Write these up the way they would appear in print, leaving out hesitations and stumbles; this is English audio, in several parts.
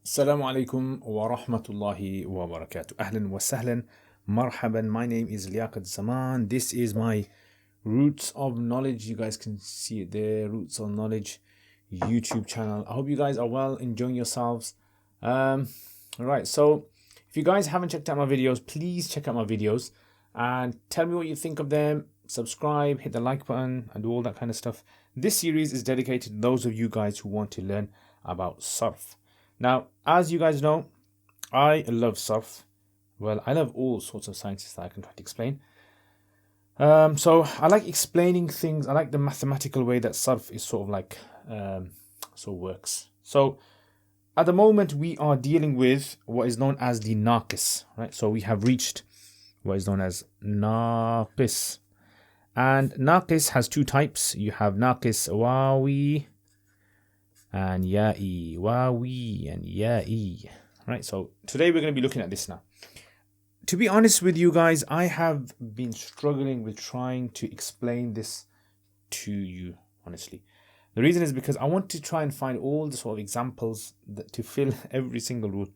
Assalamu alaikum wa rahmatullahi wa barakatuh. Ahlan wa sahlan. Marhaban. My name is Liaqat Zaman. This is my Roots of Knowledge. You guys can see it there. Roots of Knowledge YouTube channel. I hope you guys are well, enjoying yourselves. Right. So if you guys haven't checked out my videos, please check out my videos and tell me what you think of them. Subscribe, hit the like button, and do all that kind of stuff. This series is dedicated to those of you guys who want to learn about Sarf. Now, as you guys know, I love Sarf. Well, I love all sorts of sciences that I can try to explain. So I like explaining things. I like the mathematical way that Sarf is sort of like works. So at the moment we are dealing with what is known as the Naqis, right? So we have reached what is known as Naqis. And Naqis has two types. You have Naqis wawi and ya'i, wawi and ya'i. Right, so today we're going to be looking at this now. To be honest with you guys, I have been struggling with trying to explain this to you, honestly. The reason is because I want to try and find all the sort of examples to fill every single rule.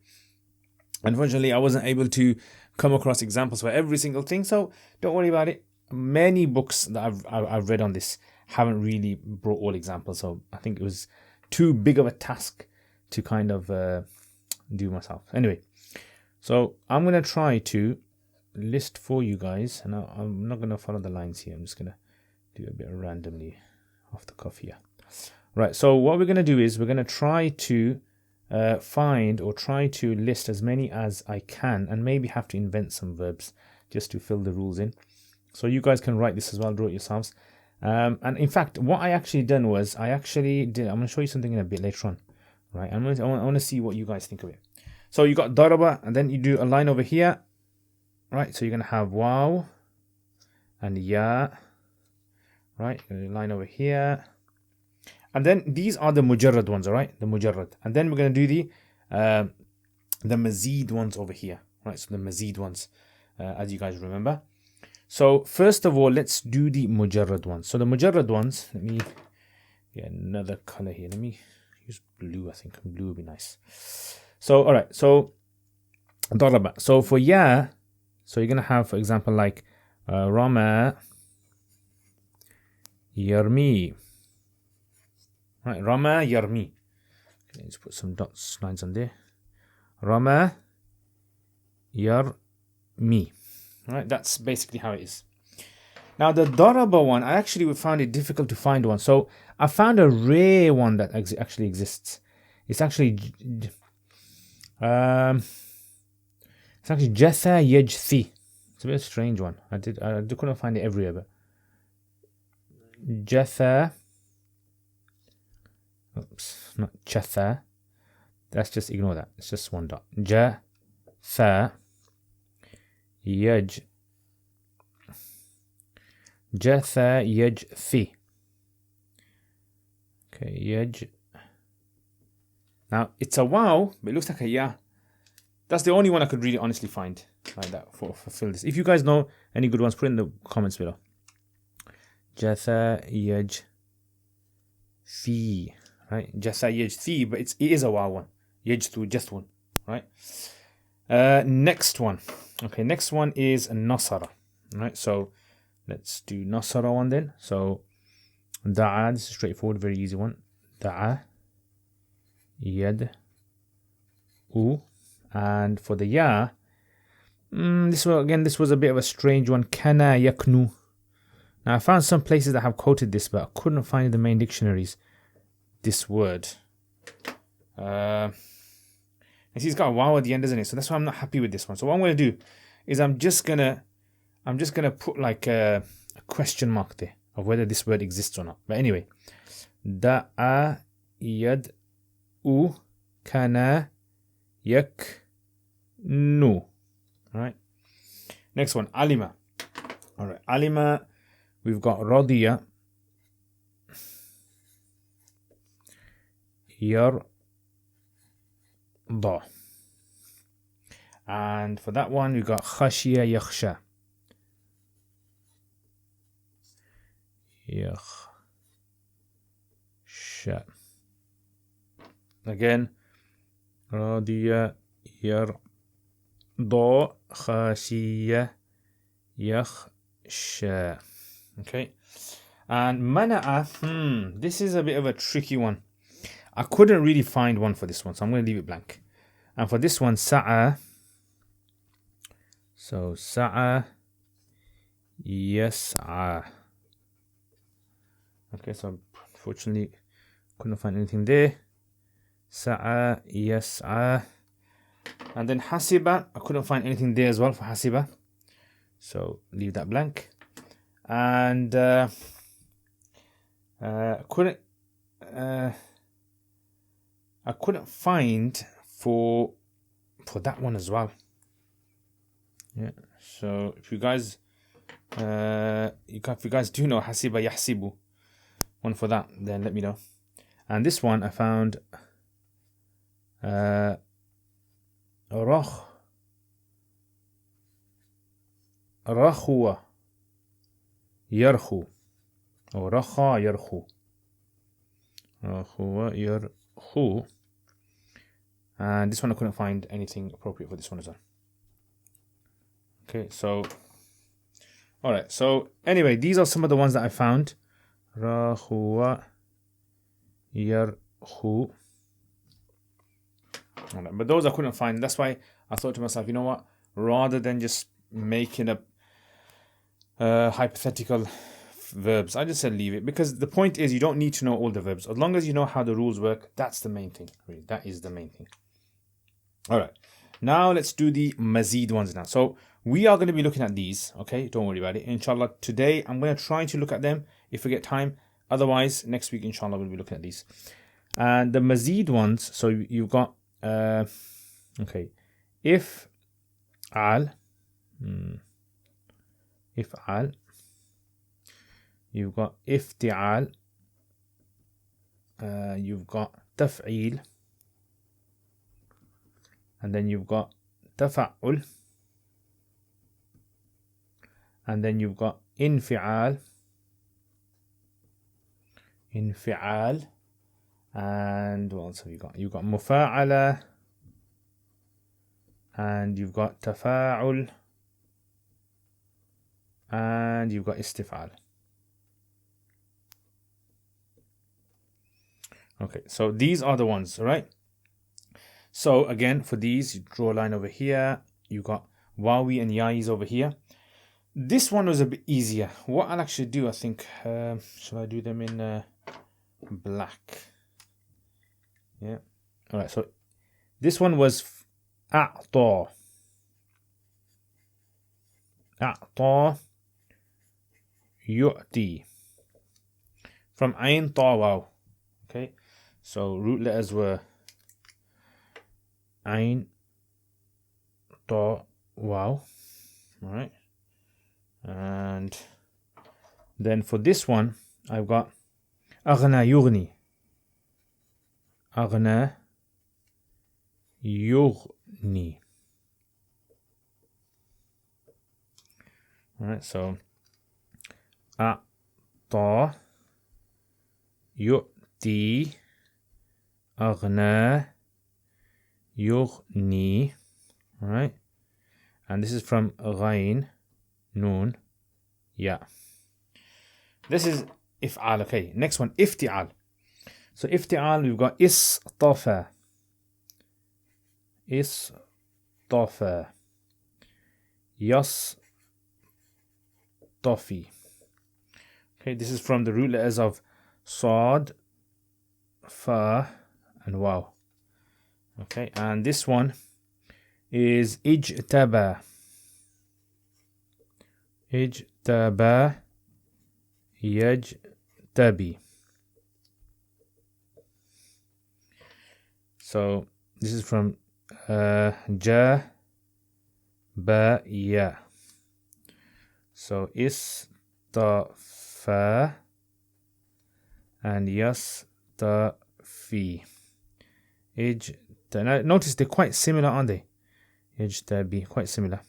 Unfortunately, I wasn't able to come across examples for every single thing, so don't worry about it. Many books that I've read on this haven't really brought all examples, so I think it was too big of a task to kind of do myself. Anyway, so I'm going to try to list for you guys, and I'm not going to follow the lines here. I'm just going to do a bit randomly off the cuff here. Right, so what we're going to do is we're going to try to find or try to list as many as I can, and maybe have to invent some verbs just to fill the rules in. So you guys can write this as well, draw it yourselves. And in fact, what I actually done was I'm going to show you something in a bit later on. Right, I want to see what you guys think of it. So you got daraba, and then you do a line over here. Right, so you're going to have waw and ya. Right, a line over here. And then these are the mujarrad ones, all right? The mujarrad. And then we're going to do the mazid ones over here. Right, so the mazid ones, as you guys remember. So first of all, let's do the mujarrad ones. So the mujarrad ones, let me get another color here. Let me use blue. I think blue would be nice. So, all right. So, daraba. So for ya, so you're going to have, for example, like rama yarmi. Right, rama yarmi. Okay, let's put some dots, lines on there. Rama yarmi. Right, that's basically how it is. Now the daraba one, I actually found it difficult to find one. So I found a rare one that actually exists. It's actually jatha yajthi. It's a bit of a strange one. I couldn't find it everywhere, but jatha. Oops, not chatha. Let's just ignore that. It's just one dot. Jatha yajthi. Okay, yaj. Now it's a wow, but it looks like a ya. That's the only one I could really honestly find like that for fill this. If you guys know any good ones, put it in the comments below. Jatha yajthi. Right? Jatha yajthi, but it is a wow one. Yajthu, just one. Right? Next one. Okay, next one is nasara. Right, so let's do nasara one then. So da'a, this is straightforward, very easy one. Da'a yad u. And for the ya, this was a bit of a strange one. Kana yaknu. Now I found some places that have quoted this, but I couldn't find in the main dictionaries this word. And he's got a wow at the end, isn't it? So that's why I'm not happy with this one. So what I'm going to do is I'm just gonna put like a question mark there of whether this word exists or not. But anyway, da'a yad u kana yaknu. All right. Next one, alima. All right, alima. We've got radiya, yarda. And for that one, we've got khashiya yakhsha. Yakhsha. Again, راضية يرضى خاشية يخشى. Okay. And mana'a, this is a bit of a tricky one. I couldn't really find one for this one, so I'm going to leave it blank. And for this one, sa'a. So sa'a yas'a. Okay, so unfortunately couldn't find anything there. Sa'a yas'a. And then hasiba, I couldn't find anything there as well for hasiba. So leave that blank. And I couldn't find for that one as well. Yeah. So if you guys do know hasiba yahsibu one for that, then let me know. And this one I found rakhwa yarkhu, or rakha yarkhu. Rakhwa yarkhu. And this one I couldn't find anything appropriate for this one as well. Okay, so alright, so anyway, these are some of the ones that I found. Rakhwa yarkhu. Alright, but those I couldn't find. That's why I thought to myself, you know what? Rather than just making up hypothetical verbs, I just said leave it, because the point is you don't need to know all the verbs. As long as you know how the rules work, that's the main thing. Really, that is the main thing. All right, now let's do the mazid ones now. So we are going to be looking at these. Okay, don't worry about it. Inshallah, today I'm going to try to look at them if we get time. Otherwise, next week, inshallah, we'll be looking at these. And the mazid ones, so you've got okay, if al, you've got ifti'al, you've got taf'il, and then you've got tafa'ul, and then you've got infi'al, and what else have you got? You've got mufa'ala, and you've got tafa'ul, and you've got istif'al. Okay, so these are the ones, right? So again, for these, you draw a line over here. You got wawi and ya'is over here. This one was a bit easier. What I'll actually do, I think, shall I do them in black? Yeah. All right. So this one was a'ta. A'ta yu'ti. From ain ta waw. Okay. So root letters were ain ta waw. All right. And then for this one, I've got aghna yughni. Aghna yughni. All right, so a'ta yu'ti aghna yughni. All right, and this is from ghain noon ya. This is if'al. Okay, next one, ifti'al. So ifti'al, we've got istafa, yastafi. Okay, this is from the root letters of sad, fa, and waw. Okay, and this one is ijtaba. Ijtaba yajtabi. So this is from ja ba ya. So istafa and yastafi. Now notice they're quite similar, aren't they? Ijtabi, quite similar.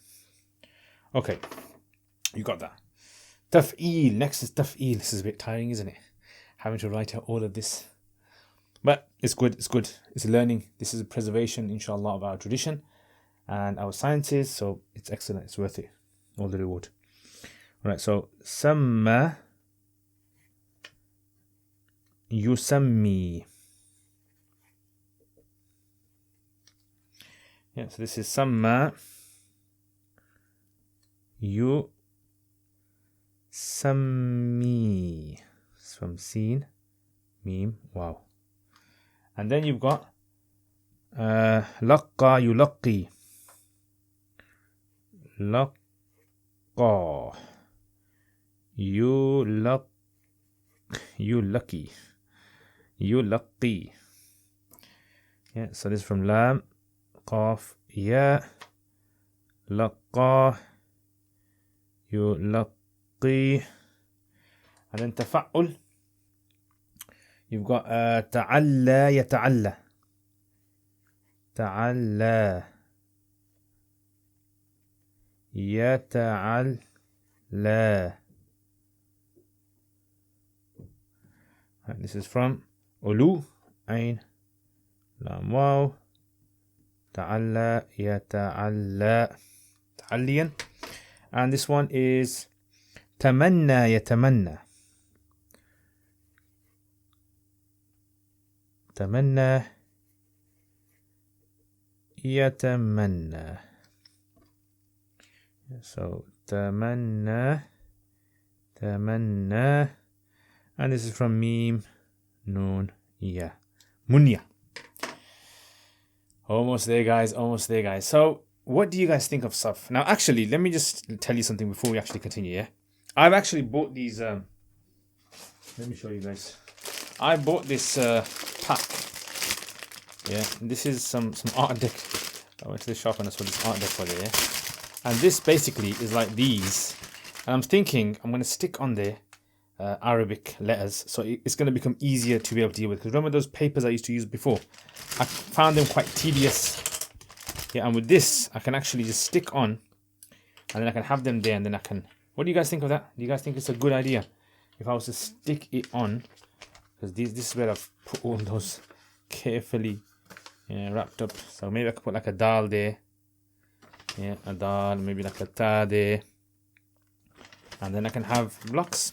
Okay, you got that. Taf'il. Next is taf'il. This is a bit tiring, isn't it? Having to write out all of this. But it's good, it's good. It's learning. This is a preservation, inshallah, of our tradition and our sciences. So it's excellent. It's worth it. All the reward. All right. So samma yusammi. Yeah. So this is samma yusammi. It's from sin, meme, wow. And then you've got laqqa yulaqqi. Laqqa yulaqqi. Yeah, so this is from lam, qaf, ya, laqqa yulaqqi. And then tafa'ul. You've got ta'alla yata'alla. Ta'alla yata'alla. Right, this is from ulu, ain, lam, waw, ta'alla yata'alla. Ta'alliyan. And this one is tamanna yatamanna. Tamanna yatamanna. So tamanna, tamanna. And this is from meme, noon, ya. Munya. Almost there, guys. Almost there, guys. So what do you guys think of Sarf? Now, actually, let me just tell you something before we actually continue, yeah? I've actually bought these... let me show you guys. I bought this pack. Yeah, this is some art deck. I went to the shop and I saw this art deck for there, yeah? And this basically is like these. And I'm thinking I'm going to stick on there Arabic letters, so it's going to become easier to be able to deal with. Because remember those papers I used to use before? I found them quite tedious. Yeah, and with this, I can actually just stick on, and then I can have them there, and then I can... What do you guys think of that? Do you guys think it's a good idea? If I was to stick it on, because this is where I've put all those carefully wrapped up. So maybe I could put like a dal there. Yeah, a dal, maybe like a ta there. And then I can have blocks.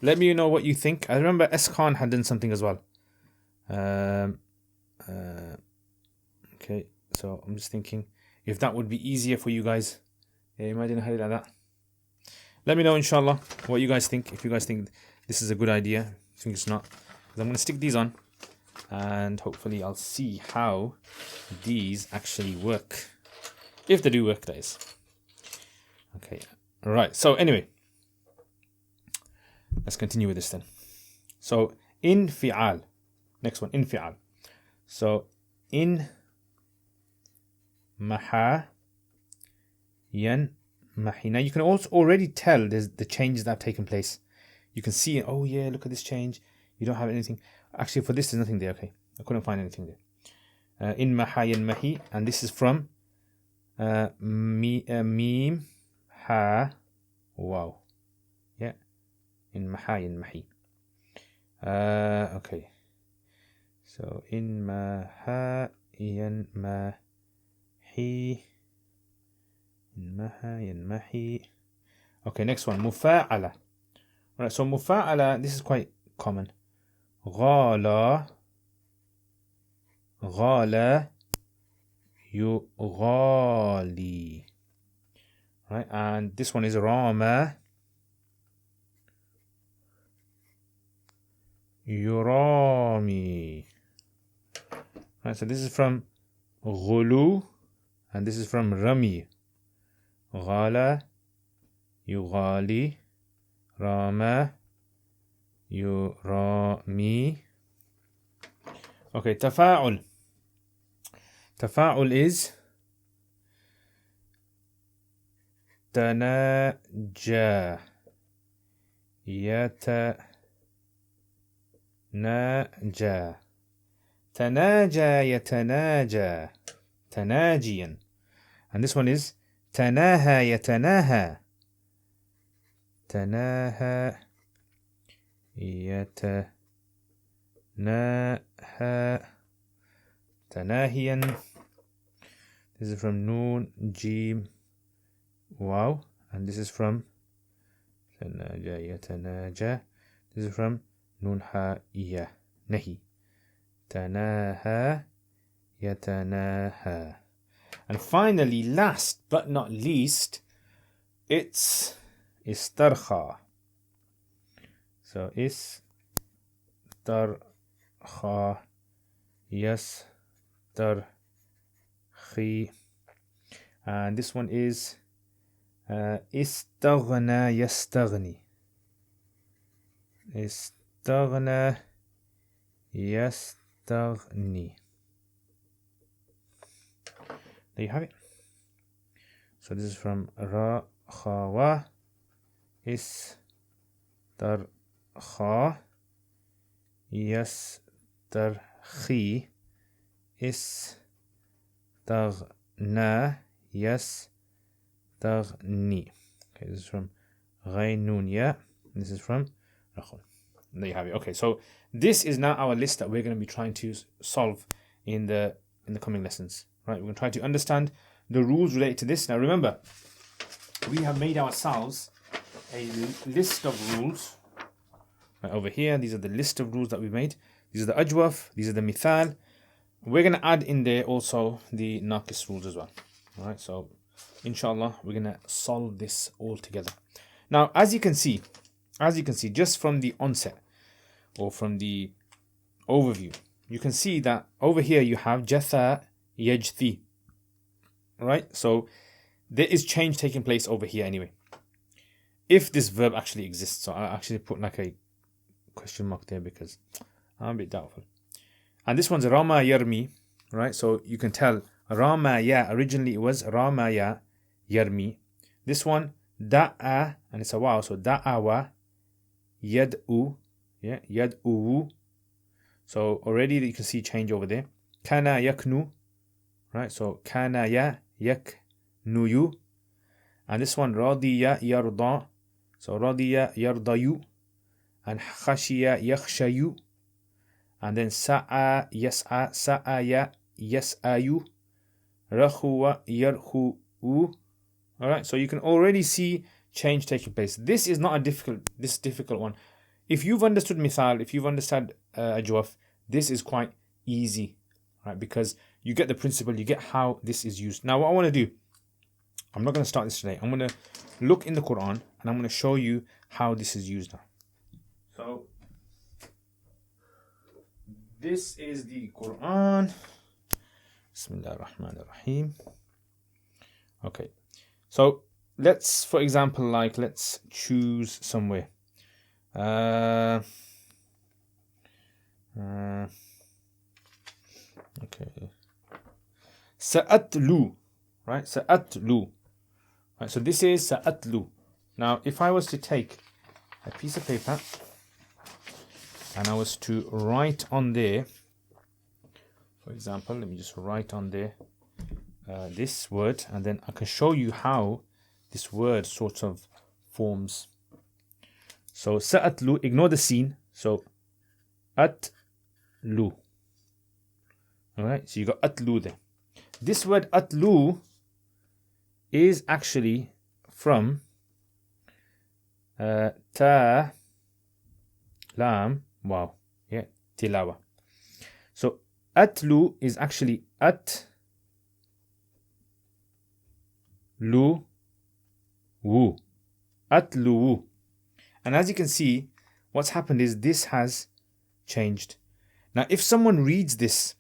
Let me know what you think. I remember S. Khan had done something as well. Okay, so I'm just thinking if that would be easier for you guys. Yeah, imagine how like that. Let me know, inshallah, what you guys think. If you guys think this is a good idea, I think it's not. Because I'm going to stick these on, and hopefully I'll see how these actually work. If they do work, that is. Okay, alright. So anyway, let's continue with this then. So infi'al. Next one, infi'al. So in maha yan mahi. Now you can also already tell there's the changes that have taken place. You can see, oh yeah, look at this change. You don't have anything. Actually, for this, there's nothing there. Okay, I couldn't find anything there. In maha yan mahi, and this is from mim ha wow. Yeah, in maha yan mahi. Okay. So in maha yan mahi. In maha yan mahi. Okay, next one, mufa'ala. Alright, so mufa'ala, this is quite common. Ghala yughali. Right, and this one is rama yurami. Right, so this is from ghulu, and this is from rami. Ghala yughali, rama yurami. Okay, tafa'ul. Tafa'ul is tanaja yatanaja. Tanaja yatanaja. Tanajiyan. And this one is tanaha yatanaha. Tanaha yatanaha. ha, tanahiyan. This is from noon, jim, wow, and this is from tanaja, yatanaja. This is from nun, ha, ya, nahi. Tanaha, yatanaha. And finally, last but not least, it's istarkha. So istarkha, yastarkhi. And this one is istaghna yastaghni. Istaghna yastaghni. There you have it. So this is from ra, khawa, istarkha, yastarkhi, istaghna, yastaghni. Okay, this is from ghain nun ya. This is from rakhun. There you have it. Okay, so this is now our list that we're going to be trying to solve in the coming lessons. Right, we're going to try to understand the rules related to this. Now remember, we have made ourselves a list of rules. Right, over here, these are the list of rules that we've made. These are the ajwaf, these are the mithal. We're going to add in there also the naqis rules as well. All right, so inshallah, we're going to solve this all together. Now, as you can see, just from the onset or from the overview, you can see that over here you have jatha, yajthi. Right, so there is change taking place over here anyway. If this verb actually exists, so I actually put like a question mark there because I'm a bit doubtful. And this one's rama yarmi, right? So you can tell rama ya, originally it was rama ya yarmi. This one da'a, and it's a wow, so da'awa yad'u, yeah, yad'u. So already you can see change over there. Kana yaknu, right? So kana ya yaknuyu. And this one radiya yarda, so radiya yardayu. And khashiya yakhshayu. And then sa'a yas'a, sa'aya yas'ayu. Rakhuwa yarkhu'u. Alright, so you can already see change taking place. This is not a difficult one. If you've understood mithal, if you've understood ajwaf, this is quite easy, right? Because you get the principle, you get how this is used. Now, what I want to do, I'm not going to start this today. I'm going to look in the Quran and I'm going to show you how this is used now. So, this is the Quran. Bismillah ar-Rahman ar-Rahim. Okay. So, let's, for example, let's choose somewhere. Okay. Sa'atlu. Right? Sa'atlu. Right, so this is sa'atlu. Now, if I was to take a piece of paper and I was to write on there, for example, let me just write on there this word, and then I can show you how this word sort of forms. So sa'atlu, ignore the scene. So atlu. Alright, so you got atlu there. This word atlu is actually from ta, lam, wow, yeah, tilawa. So atlu is actually lu wu, atlu. And as you can see, what's happened is this has changed. Now, if someone reads this,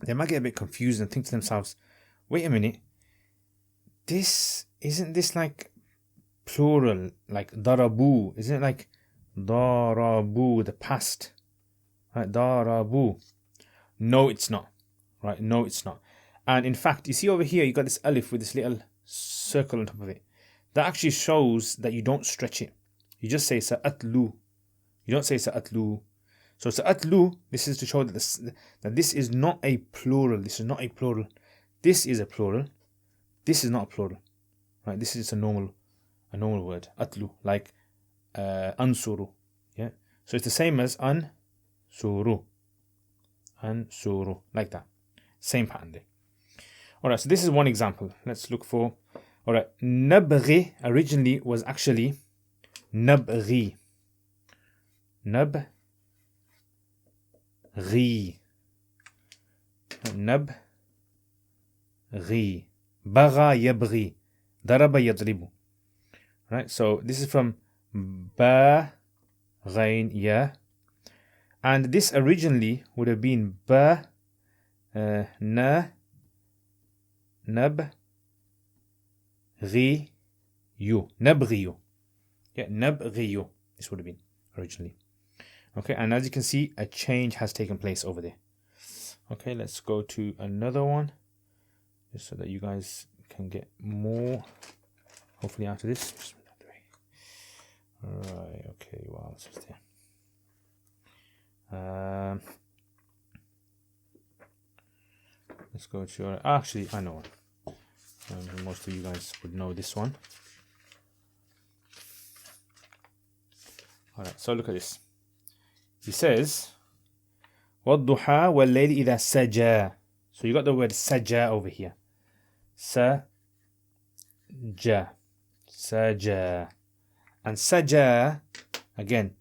they might get a bit confused and think to themselves, wait a minute, isn't this like plural, like darabu? Isn't it like darabu, the past? Right, darabu. No, it's not. Right, no, it's not. And in fact, you see over here, you got this alif with this little circle on top of it. That actually shows that you don't stretch it. You just say sa'atlu. You don't say sa'atlu. So sa'atlu, this is to show that this is not a plural. This is not a plural. This is a plural. This is not a plural. Right? This is just a normal word. Atlu, like ansuru. Yeah. So it's the same as ansuru. ansuru, like that. Same pattern there. Alright, so this is one example. Let's look for, alright, nabghi originally was actually nabghi. Nabghi. Nabghi. Bagha yabghi. Daraba yadribu. Right, so this is from ba, ghain, ya. And this originally would have been ba, na, nab, ghi, yu. Nabghiyu. Yeah, nabghiyu. This would have been originally. Okay, and as you can see, a change has taken place over there. Okay, let's go to another one, just so that you guys can get more, hopefully, out of this. Right, okay, wow, what's there? Let's go to, actually, I know one. Most of you guys would know this one. Alright, so look at this. He says, وَالضُّحَى وَاللَّيْلِ إِذَا سَجَى. So you got the word saja over here. Saja. Saja. And saja, again,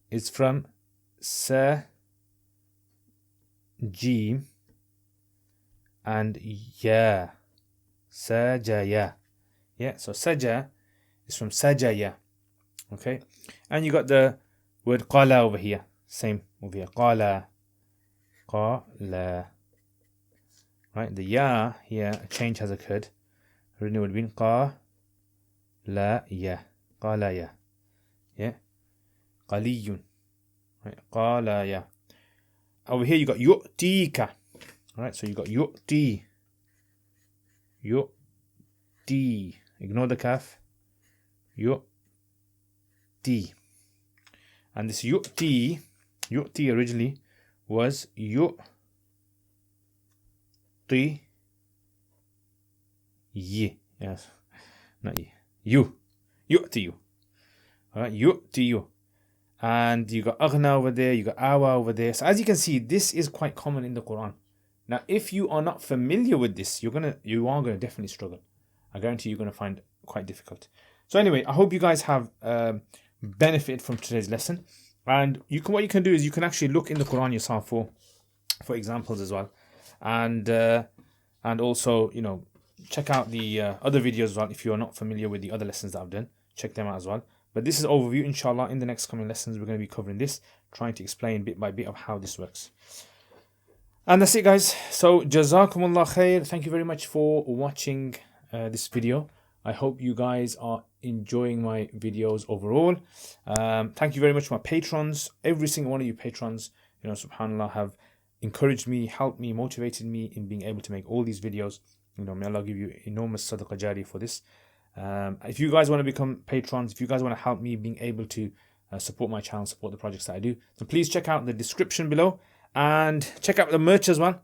is from sa, jim, and ya. Sajaya. Yeah, so saja is from sajaya. Okay, and you got the word qala over here. Same over here. Qala. Qala. Right, the ya here, a change has occurred. Originally would have been qala ya. Qala ya. Yeah. Qaliyun. Right, qala ya. Over here you got yu'tika. Alright, so you got yu'ti. Yu'ti. Ignore the kaf. Yu'ti. And this yu'ti originally was yu'ti. Ye. Yes. Not ye. You. Yu'ti you. Alright, yu'ti you. And you got aghna over there, you got awa over there. So as you can see, this is quite common in the Quran. Now, if you are not familiar with this, you are gonna definitely struggle. I guarantee you're gonna find it quite difficult. So anyway, I hope you guys have benefited from today's lesson. And what you can do is you can actually look in the Quran yourself for examples as well. And also, you know, check out the other videos as well. If you're not familiar with the other lessons that I've done, check them out as well. But this is overview. Inshallah, in the next coming lessons, we're going to be covering this, trying to explain bit by bit of how this works. And that's it, guys. So, Jazakumullah khair. Thank you very much for watching this video. I hope you guys are enjoying my videos overall. Thank you very much to my patrons. Every single one of you patrons, you know, subhanAllah, have encouraged me, helped me, motivated me in being able to make all these videos. You know, may Allah give you enormous sadaqah jari for this. If you guys want to become patrons, if you guys want to help me being able to support my channel, support the projects that I do, then please check out the description below and check out the merch as well.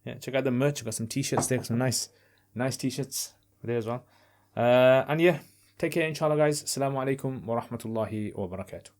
Yeah, check out the merch. I've got some t-shirts there, some nice t-shirts there as well. And yeah, take care, inshallah, guys. Assalamu alaikum wa rahmatullahi wa barakatuh.